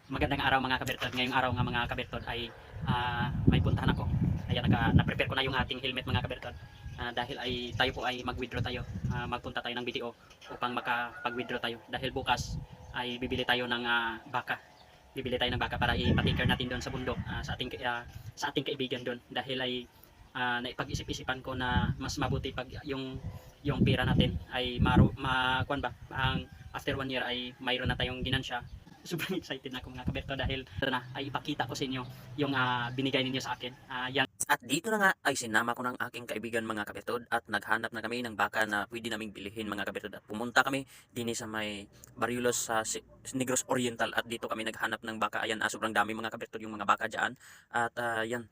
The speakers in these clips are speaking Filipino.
Magandang araw mga kabertod. Ngayong araw nga mga kabertod ay may puntahan ako. Ayan, na-prepare ko na yung ating helmet mga kabertod. Dahil ay tayo po ay mag-withdraw tayo. Magpunta tayo ng BDO upang makapag-withdraw tayo. Dahil bukas ay bibili tayo ng baka. Bibili tayo ng baka para ipatikar natin doon sa bundok sa ating kaibigan doon. Dahil ay naipag-isip-isipan ko na mas mabuti pag yung pera natin ay kuan ba, ang after 1 year ay mayroon na tayong ginansya. Sobrang excited na ako mga kaberto dahil na ay ipakita ko sa inyo yung binigay ninyo sa akin. At dito na nga ay sinama ko ng aking kaibigan mga kabetod at naghanap na kami ng baka na pwede naming bilhin mga kabetod at pumunta kami din sa may Barriulos sa Negros Oriental at dito kami naghanap ng baka. Ayan, sobrang dami mga kabetod yung mga baka dyan at yan,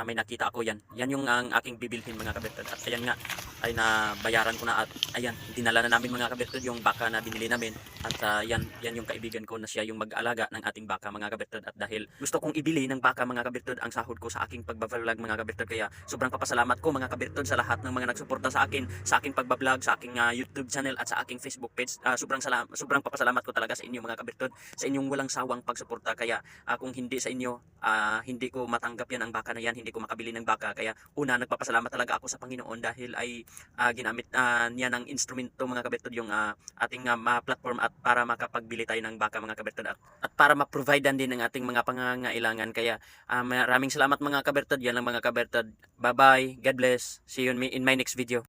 may nakita ako yan. Yan yung ang aking bibilhin mga kabetod at ayan nga ay nabayaran ko na at ayan, dinala na namin mga kabetod yung baka na binili namin at yan yung kaibigan ko na siya yung mag-alaga ng ating baka mga kabetod at dahil gusto kong ibili ng baka mga kabetod ang sahod ko sa aking pagbablog mga kabetod, kaya sobrang papasalamat ko mga kabetod sa lahat ng mga nagsuporta sa aking pagbablog, sa aking YouTube channel at sa aking Facebook page. Sobrang papasalamat ko talaga sa inyo mga kabetod, sa inyong walang sawang pagsuporta, kaya kung hindi sa inyo hindi ko matanggap yan ang baka na yan, hindi ko makabili ng baka. Kaya una, nagpapasalamat talaga ako sa Panginoon dahil ay ginamit niya ng instrumento mga kabetod yung ating platform at para makapagbili tayo ng baka mga kabetod at para ma-providean din ng ating mga pangangailangan. Kaya maraming salamat mga kabertod. Yan lang mga kabertod. Bye bye. God bless. See you in my next video.